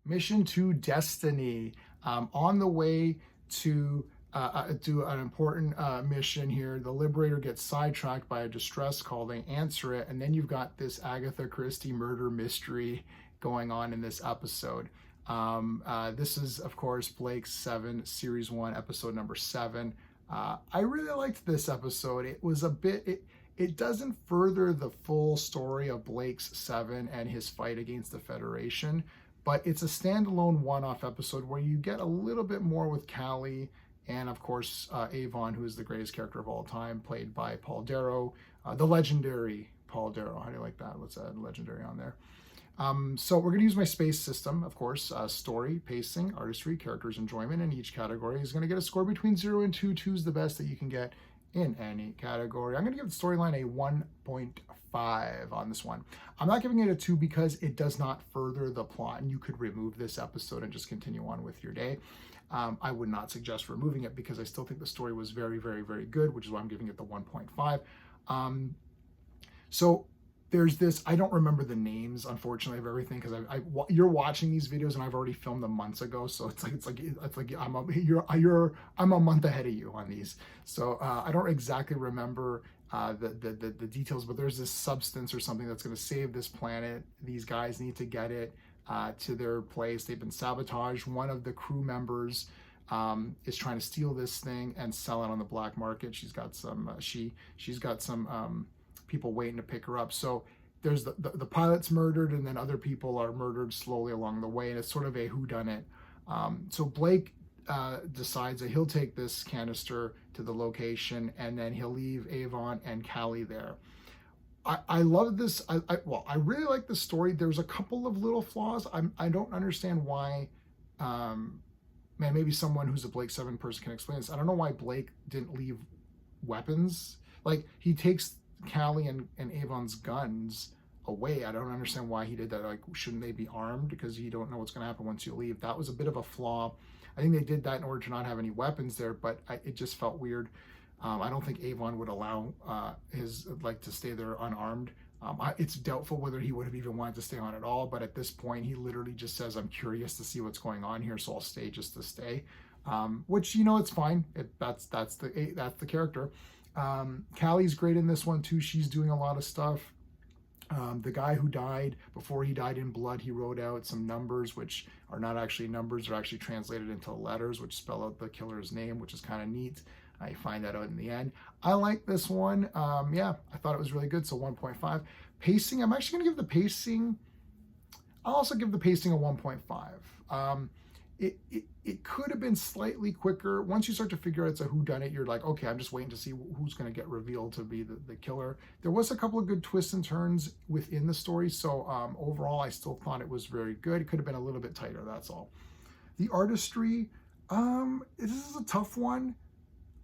Mission to Destiny. On the way to do an important mission here. The Liberator gets sidetracked by a distress call. They answer it, and then you've got this Agatha Christie murder mystery going on in this episode. This is, of course, Blake's 7, Series 1, episode number 7. I really liked this episode. It was a bit... It doesn't further the full story of Blake's 7 and his fight against the Federation, but it's a standalone one-off episode where you get a little bit more with Callie and, of course, Avon, who is the greatest character of all time, played by Paul Darrow, the legendary Paul Darrow. How do you like that? Let's add legendary on there. So we're going to use my space system, of course, story, pacing, artistry, characters, enjoyment, and each category is going to get a score between 0 and 2. 2 is the best that you can get in any category. I'm going to give the storyline a 1.5 on this one. I'm not giving it a 2 because it does not further the plot, and you could remove this episode and just continue on with your day. I would not suggest removing it because I still think the story was very, very, very good, which is why I'm giving it the 1.5. So there's this, I don't remember the names, unfortunately, of everything because you're watching these videos and I've already filmed them months ago. So it's like I'm a month ahead of you on these. So I don't exactly remember the details, but there's this substance or something that's going to save this planet. These guys need to get it to their place. They've been sabotaged. One of the crew members is trying to steal this thing and sell it on the black market. She's got some she's got some people waiting to pick her up. So there's the pilot's murdered, and then other people are murdered slowly along the way, and it's sort of a whodunit. So Blake decides that he'll take this canister to the location, and then he'll leave Avon and Callie there. I love this. I really like the story. There's a couple of little flaws. I don't understand why. Man, maybe someone who's a Blake 7 person can explain this. I don't know why Blake didn't leave weapons. Like, he takes Callie and Avon's guns away. I don't understand why he did that. Like, shouldn't they be armed? Because you don't know what's going to happen once you leave. That was a bit of a flaw. I think they did that in order to not have any weapons there, but it just felt weird. I don't think Avon would allow to stay there unarmed. It's doubtful whether he would have even wanted to stay on at all, but at this point, he literally just says, I'm curious to see what's going on here, so I'll stay just to stay. Which, it's fine. That's the character. Callie's great in this one too. She's doing a lot of stuff. The guy who died, before he died in blood, he wrote out some numbers, which are not actually numbers, they're actually translated into letters, which spell out the killer's name, which is kind of neat. I find that out in the end. I like this one. Yeah, I thought it was really good, so 1.5. Pacing, I'm actually going to give the pacing, I'll also give the pacing a 1.5. It could have been slightly quicker. Once you start to figure out it's a whodunit, you're like, okay, I'm just waiting to see who's going to get revealed to be the killer. There was a couple of good twists and turns within the story, so overall, I still thought it was very good. It could have been a little bit tighter, that's all. The artistry, this is a tough one.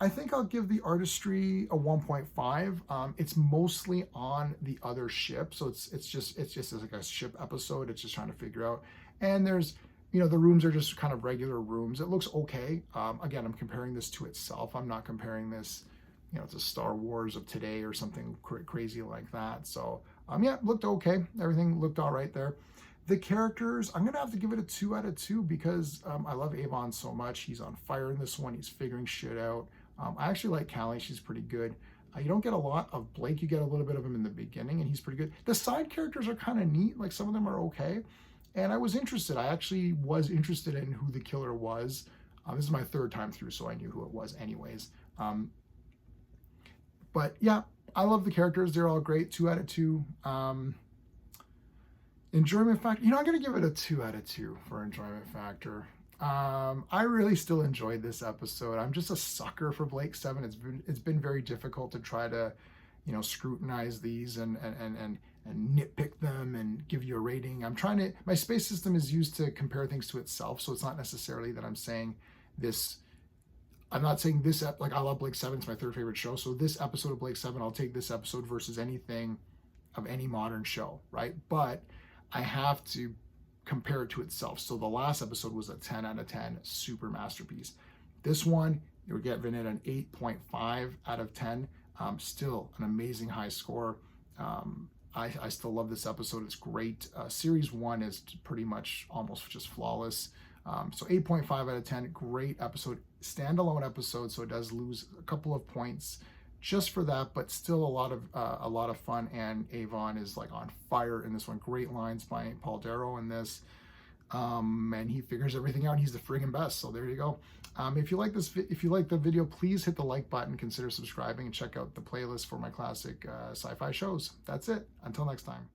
I think I'll give the artistry a 1.5. It's mostly on the other ship, so it's just like a ship episode. It's just trying to figure out, and there's, the rooms are just kind of regular rooms. It looks okay. Again, I'm comparing this to itself. I'm not comparing this, to Star Wars of today or something crazy like that. So, yeah, it looked okay. Everything looked all right there. The characters, I'm going to have to give it a 2 out of 2 because I love Avon so much. He's on fire in this one. He's figuring shit out. I actually like Callie. She's pretty good. You don't get a lot of Blake. You get a little bit of him in the beginning, and he's pretty good. The side characters are kind of neat. Like, some of them are okay. And I was interested. I actually was interested in who the killer was. This is my 3rd time through, so I knew who it was anyways. But yeah, I love the characters. They're all great. 2 out of 2. Enjoyment factor. I'm going to give it a 2 out of 2 for enjoyment factor. I really still enjoyed this episode. I'm just a sucker for Blake 7. It's been very difficult to try to, scrutinize these and nitpick them and give you a rating. My space system is used to compare things to itself, so it's not necessarily that I'm saying this. I'm not saying this, like, I love Blake 7, it's my 3rd favorite show, so this episode of Blake 7, I'll take this episode versus anything of any modern show, right? But I have to compare it to itself. So the last episode was a 10 out of 10, super masterpiece. This one, you're giving it an 8.5 out of 10. Still an amazing high score. I still love this episode. It's great. Series 1 is pretty much almost just flawless. So 8.5 out of 10. Great episode. Standalone episode, so it does lose a couple of points just for that, but still a lot of fun. And Avon is like on fire in this one. Great lines by Paul Darrow in this. And he figures everything out. He's the friggin' best. So there you go. If you like the video, please hit the like button, consider subscribing, and check out the playlist for my classic sci-fi shows. That's it. Until next time.